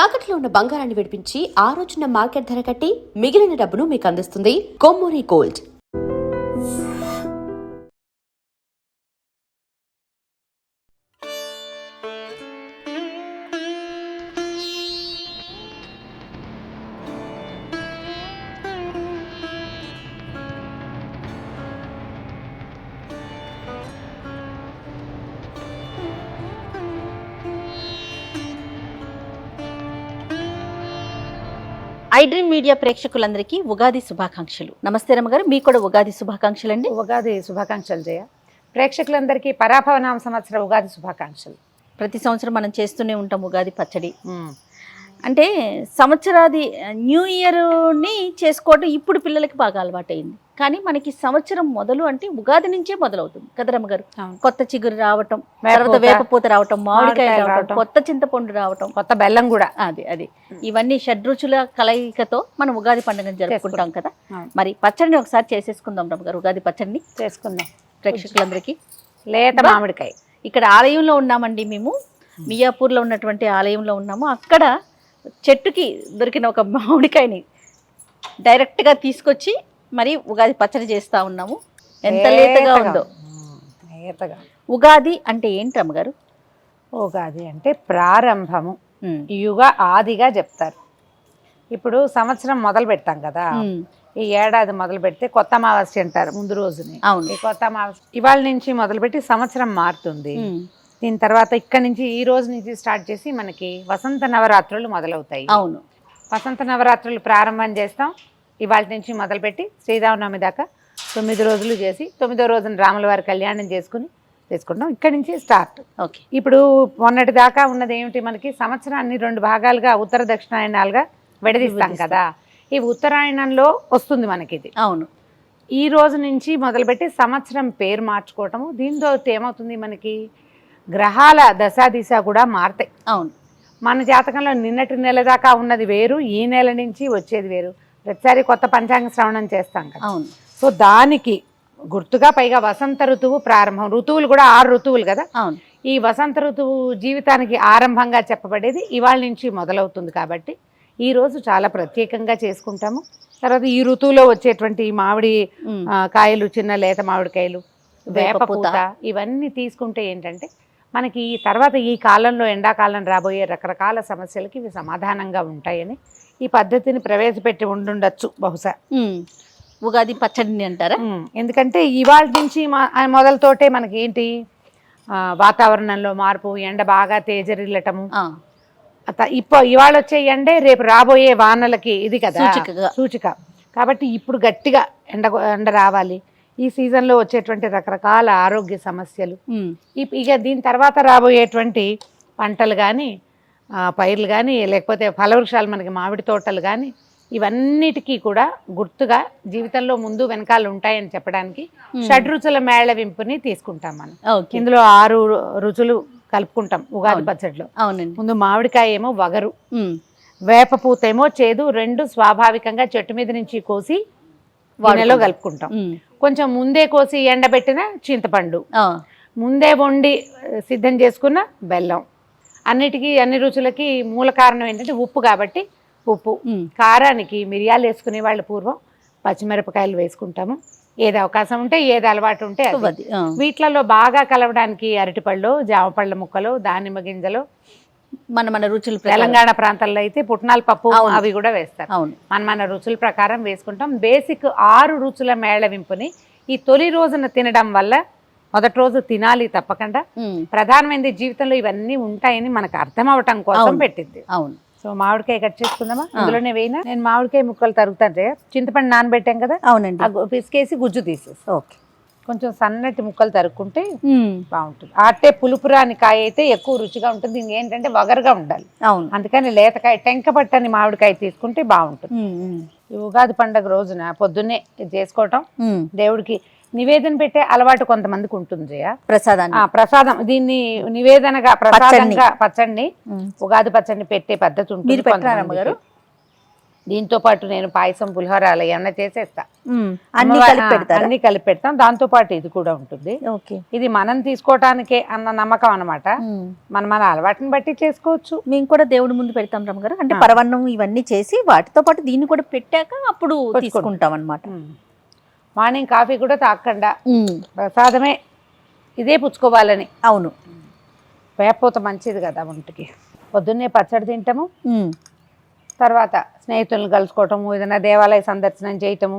తాకట్లో ఉన్న బంగారాన్ని విడిపించి ఆ రోజున మార్కెట్ ధర కట్టి మిగిలిన డబ్బును మీకు అందిస్తుంది Kommuri gold. I dream media ప్రేక్షకులందరికీ ఉగాది శుభాకాంక్షలు. నమస్తే రమ్మగారు, మీకు కూడా ఉగాది శుభాకాంక్షలు అండి. ఉగాది శుభాకాంక్షలు జయ. ప్రేక్షకులందరికీ పరాభవనామ సంవత్సర ఉగాది శుభాకాంక్షలు. ప్రతి సంవత్సరం మనం చేస్తూనే ఉంటాం ఉగాది పచ్చడి. అంటే సంవత్సరాది న్యూ ఇయర్ని చేసుకోవడం ఇప్పుడు పిల్లలకి బాగా అలవాటైంది. కానీ మనకి సంవత్సరం మొదలు అంటే ఉగాది నుంచే మొదలవుతుంది కదా రమ్మగారు. కొత్త చిగురు రావటం, తర్వాత వేపపూత రావటం, మామిడికాయ రావటం, కొత్త చింతపండు రావటం, కొత్త బెల్లం కూడా, అది ఇవన్నీ షడ్రుచుల కలయికతో మనం ఉగాది పండుగను జరుపుకుంటాం కదా. మరి పచ్చడిని ఒకసారి చేసేసుకుందాం రమ్మగారు. ఉగాది పచ్చడిని చేసుకుందాం ప్రేక్షకులందరికీ. లేత మామిడికాయ. ఇక్కడ ఆలయంలో ఉన్నామండి, మేము మియాపూర్లో ఉన్నటువంటి ఆలయంలో ఉన్నాము. అక్కడ చెట్టుకి దొరికిన ఒక మామిడికాయని డైరెక్ట్గా తీసుకొచ్చి మరి ఉగాది పచ్చడి చేస్తూ ఉన్నాము. ఎంత లేతగా ఉందో. ఉగాది అంటే ఏంటి అమ్మగారు? ఉగాది అంటే ప్రారంభము, యుగ ఆదిగా చెప్తారు. ఇప్పుడు సంవత్సరం మొదలు పెడతాం కదా, ఈ ఏడాది మొదలు పెడితే కొత్త అమావాస్య అంటారు ముందు రోజుని. ఈ కొత్త అమావాస్య ఇవాళ నుంచి మొదలుపెట్టి సంవత్సరం మారుతుంది. దీని తర్వాత ఇక్కడ నుంచి ఈ రోజు నుంచి స్టార్ట్ చేసి మనకి వసంత నవరాత్రులు మొదలవుతాయి. అవును, వసంత నవరాత్రులు ప్రారంభం చేస్తాం. ఇవాళ నుంచి మొదలుపెట్టి శ్రీరామనవమి దాకా 9 రోజులు చేసి 9వ రోజున రాముల వారి కళ్యాణం చేసుకుంటాం. ఇక్కడి నుంచి స్టార్ట్. ఓకే. ఇప్పుడు మొన్నటి దాకా ఉన్నది ఏమిటి, మనకి సంవత్సరాన్ని 2 భాగాలుగా ఉత్తర దక్షిణాయనాలుగా విడదీస్తాం కదా. ఈ ఉత్తరాయణంలో వస్తుంది మనకి ఇది. అవును. ఈ రోజు నుంచి మొదలుపెట్టి సంవత్సరం పేరు మార్చుకోవటము. దీంతో ఏమవుతుంది, మనకి గ్రహాల దశాదిశ కూడా మారుతాయి. అవును. మన జాతకంలో నిన్నటి నెల దాకా ఉన్నది వేరు, ఈ నెల నుంచి వచ్చేది వేరు. ప్రతిసారి కొత్త పంచాంగ శ్రవణం చేస్తాం కదా. అవును. సో దానికి గుర్తుగా పైగా వసంత ఋతువు ప్రారంభం. ఋతువులు కూడా 6 ఋతువులు కదా. అవును. ఈ వసంత ఋతువు జీవితానికి ఆరంభంగా చెప్పబడేది ఇవాళ నుంచి మొదలవుతుంది. కాబట్టి ఈ రోజు చాలా ప్రత్యేకంగా చేసుకుంటాము. తర్వాత ఈ ఋతువులో వచ్చేటువంటి మామిడి కాయలు, చిన్న లేత మామిడికాయలు, వేపపూత, ఇవన్నీ తీసుకుంటే ఏంటంటే మనకి ఈ తర్వాత ఈ కాలంలో ఎండాకాలం రాబోయే రకరకాల సమస్యలకి ఇవి సమాధానంగా ఉంటాయని ఈ పద్ధతిని ప్రవేశపెట్టి ఉండుండొచ్చు బహుశా. ఉగాది పచ్చడిని అంటారా? ఎందుకంటే ఇవాళ నుంచి మొదలతోటే మనకి ఏంటి, వాతావరణంలో మార్పు, ఎండ బాగా తేజరిల్లటము. ఇవాళ వచ్చే ఎండే రేపు రాబోయే వానలకి ఇది కదా సూచిక. కాబట్టి ఇప్పుడు గట్టిగా ఎండ రావాలి. ఈ సీజన్లో వచ్చేటువంటి రకరకాల ఆరోగ్య సమస్యలు, ఇక దీని తర్వాత రాబోయేటువంటి పంటలు కానీ, పైర్లు కానీ, లేకపోతే ఫలవృక్షాలు, మనకి మామిడి తోటలు కానీ, ఇవన్నిటికీ కూడా గుర్తుగా జీవితంలో ముందు వెనకాల ఉంటాయని చెప్పడానికి షడ్రుచుల మేళవింపుని తీసుకుంటాం మనం. ఇందులో 6 రుచులు కలుపుకుంటాం ఉగాది పచ్చడిలో. అవునండి. ముందు మామిడికాయ ఏమో వగరు, వేపపూత ఏమో చేదు. 2 స్వాభావికంగా చెట్టు మీద నుంచి కోసి గిన్నెలో కలుపుకుంటాం. కొంచెం ముందే కోసి ఎండబెట్టిన చింతపండు, ముందే వండి సిద్ధం చేసుకున్న బెల్లం. అన్ని రుచులకి మూల కారణం ఏంటంటే ఉప్పు. కాబట్టి ఉప్పు, కారానికి మిరియాలు వేసుకునే వాళ్ళు పూర్వం పచ్చిమిరపకాయలు వేసుకుంటాము. ఏది అవకాశం ఉంటే, ఏది అలవాటు ఉంటే అది. వీటిలలో బాగా కలవడానికి అరటిపళ్ళు, జామపళ్ళ ముక్కలు, దానిమ్మ గింజలు, మన రుచులు. తెలంగాణ ప్రాంతాల్లో అయితే పుట్నాల పప్పు అవి కూడా వేస్తారు. మన రుచుల ప్రకారం వేసుకుంటాం. బేసిక్ 6 రుచుల మేళవింపుని ఈ తొలి రోజున తినడం వల్ల, మొదటి రోజు తినాలి తప్పకుండా, ప్రధానమైనది జీవితంలో ఇవన్నీ ఉంటాయని మనకు అర్థం అవటం కోసం పెట్టింది. అవును. సో మామిడికాయ కట్ చేసుకుందామా? అందులోనే వేయినా నేను మామిడికాయ ముక్కలు తరుగుతాను. చింతపండు నానబెట్టాం కదా. అవునండి. పిసికేసి గుజ్జు తీసేసి ఓకే, కొంచెం సన్నటి ముక్కలు తరుక్కుంటే బాగుంటుంది. అట్టే పులుపురాని కాయ అయితే ఎక్కువ రుచిగా ఉంటుంది. దీనికి ఏంటంటే వగరుగా ఉండాలి. అవును. అందుకని లేతకాయ, టెంక పట్టని మామిడికాయ తీసుకుంటే బాగుంటుంది. ఈ ఉగాది పండుగ రోజున పొద్దున్నే చేసుకోవటం, దేవుడికి నివేదన పెట్టే అలవాటు కొంతమందికి ఉంటుంది జయ. ప్రసాదం దీన్ని నివేదనగా ప్రసాదంగా పచ్చడిని, ఉగాది పచ్చడిని పెట్టే పద్ధతి ఉంటుంది. దీంతో పాటు నేను పాయసం పులిహోర అలా ఏమన్నా చేసేస్తా. అన్ని కలిపి పెడతారా? అన్ని కలిపి పెడతాం. దాంతో పాటు ఇది కూడా ఉంటుంది. ఓకే. ఇది మనం తీసుకోవటానికే అన్న నమ్మకం అన్నమాట. మన అలవాటుని బట్టి చేసుకోవచ్చు. మేము కూడా దేవుడి ముందు పెడతాం రమ్మగారు. అంటే పరవన్నం ఇవన్నీ చేసి వాటితో పాటు దీన్ని కూడా పెట్టాక అప్పుడు తీసుకుంటాం అన్నమాట. మార్నింగ్ కాఫీ కూడా తాగకుండా ప్రసాదమే ఇదే పుచ్చుకోవాలని. అవును, వేపూత మంచిది కదా ఒంటికి. పొద్దున్నే పచ్చడి తింటాము, తర్వాత స్నేహితులను కలుసుకోవటము, ఏదైనా దేవాలయ సందర్శనం చేయటము,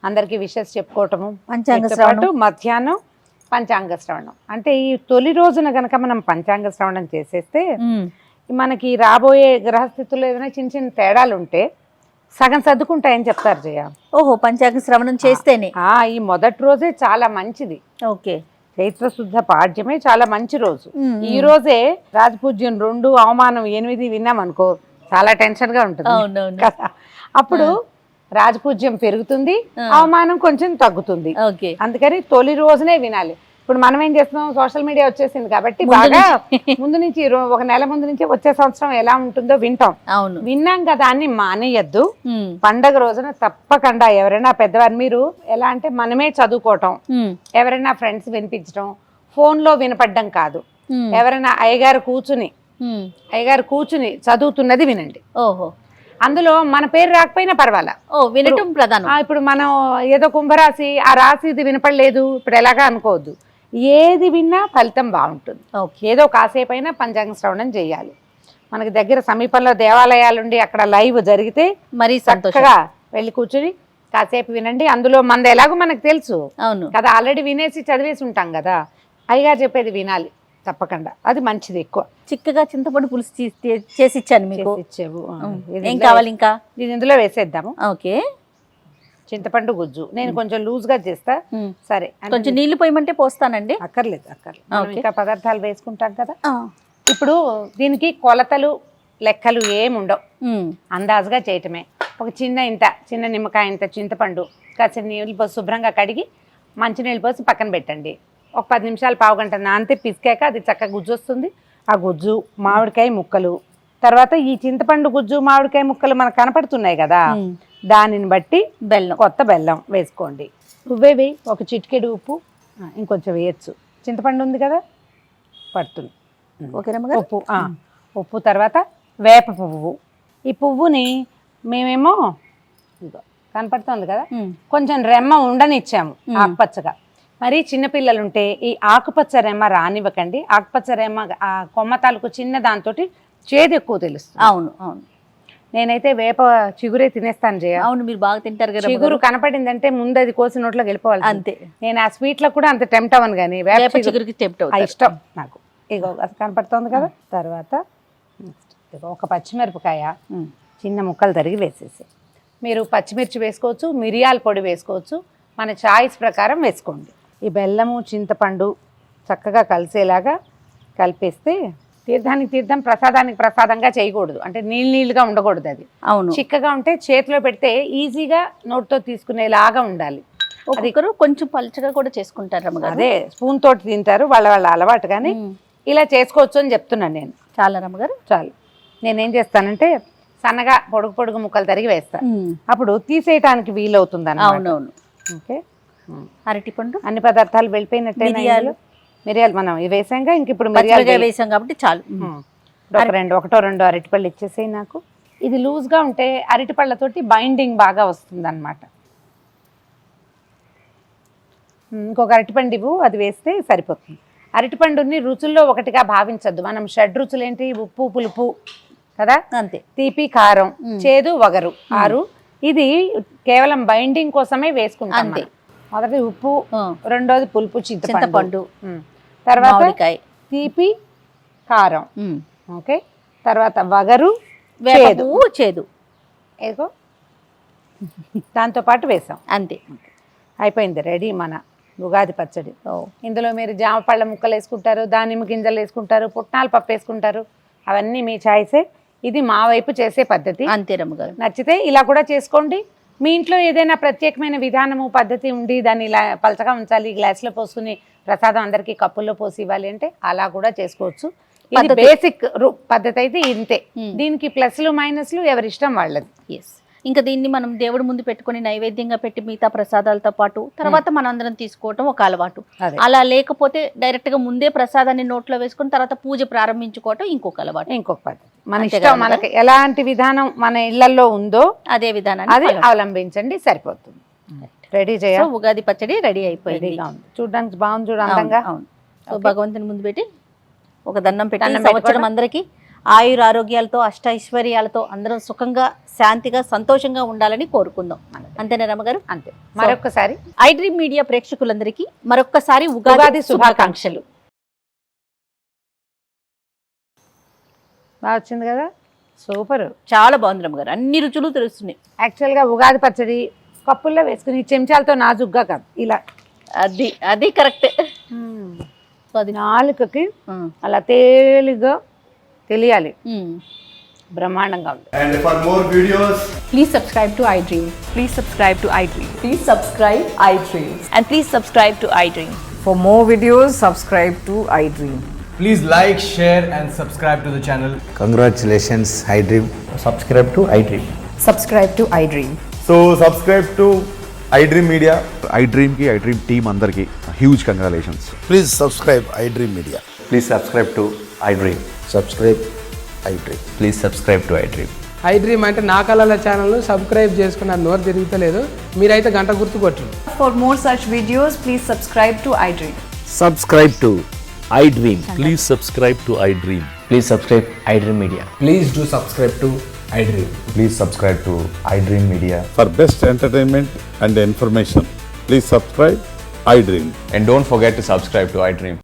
అందరికీ విషెస్ చెప్పుకోవటము, పంచాంగ శ్రవణం, మధ్యాహ్నం పంచాంగ శ్రవణం. అంటే ఈ తొలి రోజున గనక మనం పంచాంగ శ్రవణం చేసేస్తే మనకి రాబోయే గ్రహస్థితుల్లో ఏదైనా చిన్న చిన్న తేడాలు ఉంటే సగం సర్దుకుంటాయని చెప్తారు జయ. ఓహో, పంచాంగ శ్రవణం చేస్తేనే. ఈ మొదటి రోజే చాలా మంచిది. ఓకే. చైత్ర శుద్ధ పాడ్యమే చాలా మంచి రోజు. ఈ రోజే రాజపూజ్యం 2 అవమానం 8 విన్నాం అనుకో, చాలా టెన్షన్ గా ఉంటుంది కదా. అప్పుడు రాజపూజ్యం పెరుగుతుంది, అవమానం కొంచెం తగ్గుతుంది. అందుకని తొలి రోజునే వినాలి. ఇప్పుడు మనం ఏం చేస్తున్నాం, సోషల్ మీడియా వచ్చేసింది కాబట్టి బాగా ముందు నుంచి ఒక నెల ముందు నుంచి వచ్చే సంవత్సరం ఎలా ఉంటుందో వింటాం. విన్నాం కదా అని మానేయద్దు. పండగ రోజున తప్పకుండా ఎవరైనా పెద్దవారు, మీరు ఎలా అంటే మనమే చదువుకోవటం, ఎవరైనా ఫ్రెండ్స్ వినిపించడం, ఫోన్ లో వినపడ్డం కాదు. ఎవరైనా అయ్యగారు కూర్చుని చదువుతున్నది వినండి. ఓహో, అందులో మన పేరు రాకపోయినా పర్వాలా, వినటం ప్రధానం. ఇప్పుడు మనం ఏదో కుంభరాశి, ఆ రాశి ఇది వినపడలేదు ఇప్పుడు ఎలాగా అనుకోవద్దు. ఏది విన్నా ఫలితం బాగుంటుంది. ఏదో కాసేపు అయినా పంచాంగ శ్రవణం చేయాలి. మనకి దగ్గర సమీపంలో దేవాలయాలుండి అక్కడ లైవ్ జరిగితే మరీ చక్కగా వెళ్ళి కూర్చుని కాసేపు వినండి. అందులో మనది ఎలాగో మనకు తెలుసు కదా, ఆల్రెడీ వినేసి చదివేసి ఉంటాం కదా. అయ్యగారు చెప్పేది వినాలి తప్పకుండా, అది మంచిది. ఎక్కువ చిక్కగా చింతపండు పులుసు చేసి ఇచ్చాను మీకు. ఇచ్చావు. ఏం కావాలి ఇంకా? ఇది ఇందులో వేసేద్దాము. ఓకే. చింతపండు గుజ్జు నేను కొంచెం లూజ్ గా చేస్తా. సరే, కొంచెం నీళ్లు పోయమంటే పోస్తానండి. అక్కర్లేదు. ఇంకా పదార్థాలు వేసుకుంటాం కదా. ఇప్పుడు దీనికి కొలతలు లెక్కలు ఏముండవు, అందాజుగా చేయటమే. ఒక చిన్న నిమ్మకాయ ఇంత చింతపండు కాసిన నీళ్ళు పోసి శుభ్రంగా కడిగి మంచినీళ్ళు పోసి పక్కన పెట్టండి. ఒక 10 నిమిషాలు పావుగంట నానితే పిసికాక అది చక్కగా గుజ్జు వస్తుంది. ఆ గుజ్జు, మామిడికాయ ముక్కలు, తర్వాత ఈ చింతపండు గుజ్జు మామిడికాయ ముక్కలు మనకు కనపడుతున్నాయి కదా, దానిని బట్టి కొత్త బెల్లం వేసుకోండి. ఉవ్వేవి ఒక చిటికెడు ఉప్పు, ఇంకొంచెం వేయచ్చు. చింతపండు ఉంది కదా పడుతుంది. ఉప్పు తర్వాత వేప పువ్వు. ఈ పువ్వుని మేమేమో కనపడుతుంది కదా, కొంచెం రెమ్మ ఉండనిచ్చాము ఆకుపచ్చగా. మరి చిన్నపిల్లలు ఉంటే ఈ ఆకుపచ్చ రెమ్మ రానివ్వకండి. ఆకుపచ్చ రెమ్మ ఆ కొమ్మ తాలూకు చిన్న దాంతో చేదు ఎక్కువ తెలుస్తుంది. అవును. నేనైతే వేప చిగురే తినేస్తాను జయ. అవును, మీరు బాగా తింటారు కదా. చిగురు కనపడిందంటే ముందు అది కోసి నోట్లోకి వెళ్ళిపోవాలి అంతే. నేను ఆ స్వీట్లో కూడా అంత టెంప్ట్ అవ్వను, కానీ వేప చిగురికి ఇష్టం నాకు. ఇగో అది కనపడుతోంది కదా. తర్వాత ఒక పచ్చిమిరపకాయ చిన్న ముక్కలు తరిగి వేసేసి, మీరు పచ్చిమిర్చి వేసుకోవచ్చు, మిరియాల పొడి వేసుకోవచ్చు, మన చాయిస్ ప్రకారం వేసుకోండి. ఈ బెల్లము చింతపండు చక్కగా కలిసేలాగా కలిపేస్తే, తీర్థానికి తీర్థం ప్రసాదానికి ప్రసాదంగా చేయకూడదు, అంటే నీళ్ళుగా ఉండకూడదు. అది చిక్కగా ఉంటే చేతిలో పెడితే ఈజీగా నోటితో తీసుకునేలాగా ఉండాలి. ఒకరు కొంచెం పలుచగా కూడా చేసుకుంటారు. అదే స్పూన్ తోటి తింటారు, వాళ్ళ అలవాటు. కానీ ఇలా చేసుకోవచ్చు అని చెప్తున్నాను నేను. చాలా రమ్మగారు, చాలు. నేనేం చేస్తానంటే సన్నగా పొడుగు ముక్కలు తరిగి వేస్తాను, అప్పుడు తీసేయటానికి వీలవుతుంది అన్నమాట. అవునవును. ఓకే. అరటిపండు, అన్ని పదార్థాలు వెళ్ళిపోయినట్టే. మిరియాలు మనం ఇవి వేసాంగా, ఇంక ఇప్పుడు మిరియాలు వేసాం కాబట్టి చాలు. ఒకటో రెండో అరటిపళ్ళు ఇచ్చేసేయి నాకు. ఇది లూజ్గా ఉంటే అరటిపళ్ళతోటి బైండింగ్ బాగా వస్తుంది అన్నమాట. ఇంకొక అరటిపండు ఇవ్వు, అది వేస్తే సరిపోతుంది. అరటిపండుని రుచుల్లో ఒకటిగా భావించద్దు. మనం 6 రుచులు ఏంటి? ఉప్పు, పులుపు కదా, అంతే. తీపి, కారం, చేదు, వగరు, 6. ఇది కేవలం బైండింగ్ కోసమే వేసుకుంటాం. మొదటి ఉప్పు, రెండోది పులుపు చింతపండు, తర్వాత తీపి, కారం, ఓకే, తర్వాత వగరు, చేదు ఏదో దాంతో పాటు వేసాం. అంతే, అయిపోయింది. రెడీ మన ఉగాది పచ్చడి. ఇందులో మీరు జామ పళ్ళ ముక్కలు వేసుకుంటారు, దానిమ్మ గింజలు వేసుకుంటారు, పుట్నాల పప్పు వేసుకుంటారు, అవన్నీ మీ చాయిసే. ఇది మా వైపు చేసే పద్ధతి. అంతే రమ్మగారు. నచ్చితే ఇలా కూడా చేసుకోండి. మీ ఇంట్లో ఏదైనా ప్రత్యేకమైన విధానము పద్ధతి ఉండి దాన్ని ఇలా పలచగా ఉంచాలి, గ్లాసులో పోసుకుని ప్రసాదం అందరికీ కప్పుల్లో పోసి ఇవ్వాలి అంటే అలా కూడా చేసుకోవచ్చు. ఇది బేసిక్ పద్ధతి అయితే ఇంతే. దీనికి ప్లస్లు మైనస్లు ఎవరి ఇష్టం వాళ్ళది. ఇంకా దీన్ని మనం దేవుడి ముందు పెట్టుకొని నైవేద్యంగా పెట్టి మిగతా ప్రసాదాలతో పాటు తర్వాత మనందరం తీసుకోవటం ఒక అలవాటు. అదే. అలా లేకపోతే డైరెక్ట్ గా ముందే ప్రసాదాన్ని నోట్లో వేసుకుని తర్వాత పూజ ప్రారంభించుకోవటం ఇంకొక అలవాటు. ఇంకొక పద్ధతి మన ఇష్టం, మనకి ఎలాంటి విధానం మన ఇళ్లలో ఉందో అదే విధానాన్ని అది అవలంబించండి, సరిపోతుంది. రెడీ సో చేయాలి. ఉగాది పచ్చడి రెడీ అయిపోయింది. చూడడానికి బాగుంది, చూడు అందంగా. అవును. సో భగవంతుని ముందు పెట్టి ఒక దండం పెట్టి దండం సంవత్సరం పెట్టుకోవడం. అందరికీ ఆయుర ఆరోగ్యాలతో అష్టైశ్వర్యాలతో అందరం సుఖంగా శాంతిగా సంతోషంగా ఉండాలని కోరుకుందాం. అంతేనా రమ్మగారు? అంతే. మరొకసారి ఐ డ్రీమ్ మీడియా ప్రేక్షకులందరికీ మరొక్కసారి ఉగాది శుభాకాంక్షలు. బాగా వచ్చింది కదా, సూపర్. చాలా బాగుంది రమ్మగారు, అన్ని రుచులు తెలుస్తున్నాయి. యాక్చువల్గా ఉగాది పచ్చడి కప్పుల్లో వేసుకుని చెంచాలతో నాజుగ్గా కాదు, ఇలా అది అది కరెక్ట్. సో అది నాలుకకి అలా తేలిగా తెలియాలి, బ్రహ్మాండంగా ఉంది. And for more videos, Please subscribe to iDream. Please subscribe to iDream. Please subscribe iDream. And please subscribe to iDream. For more videos, subscribe to iDream. please like, share and subscribe to the channel. Congratulations, iDream. Subscribe to iDream. Subscribe to iDream. So subscribe to iDream Media. iDream ki iDream team andarki huge congratulations. Please subscribe iDream Media. Please subscribe to iDream. Subscribe iDream. Please subscribe to iDream. iDream అంటే నా కళల channel subscribe చేసుకున్న నోరు తిరుగుతలేదు, మీరైతే గంట గుర్తు కొట్టండి. For more such videos, please subscribe to iDream. Subscribe to iDream. Please subscribe to iDream. Please subscribe iDream Media. Please do subscribe to iDream. Please subscribe to iDream Media. For best entertainment and information, please subscribe iDream. And don't forget to subscribe to iDream.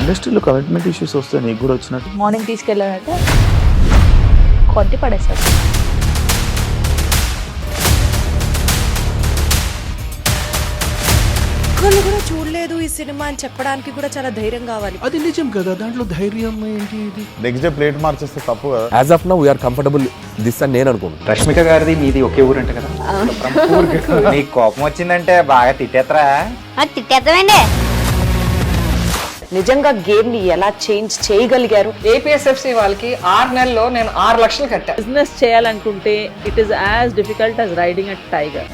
ఇండస్ట్రీలో commitment issues వస్తే నీకు కూడా వచ్చినట్టు morning తీసుకెళ్ళాలంటే కొద్ది పడేస్తారు. ఒక్కళ్ళు కూడా చూడలేదు ఈ సినిమా అని చెప్పడానికి కూడా చాలా ధైర్యం కావాలి. అది నిజం కదా, దాంట్లో ధైర్యం ఏంటి? ఇది నెక్స్ట్ డే ప్లేట్ మార్చేస్తే తప్పు కదా. As of now we are comfortable this అని నేను అనుకుంటున్నాను. రష్మిక గారిది మీది ఒకే ఊరంట కదా? నీకు కోపం వచ్చిందంటే బాగా తిట్టేత్తరా? తిట్టేద్దామండి. నిజంగా గేమ్ ని ఎలా చేంజ్ చేయగలిగారు? APSFC వాళ్ళకి 6 నెలల్లో నేను 6 లక్షలు కట్టా. బిజినెస్ చేయాలనుకుంటే it is as difficult as riding a tiger.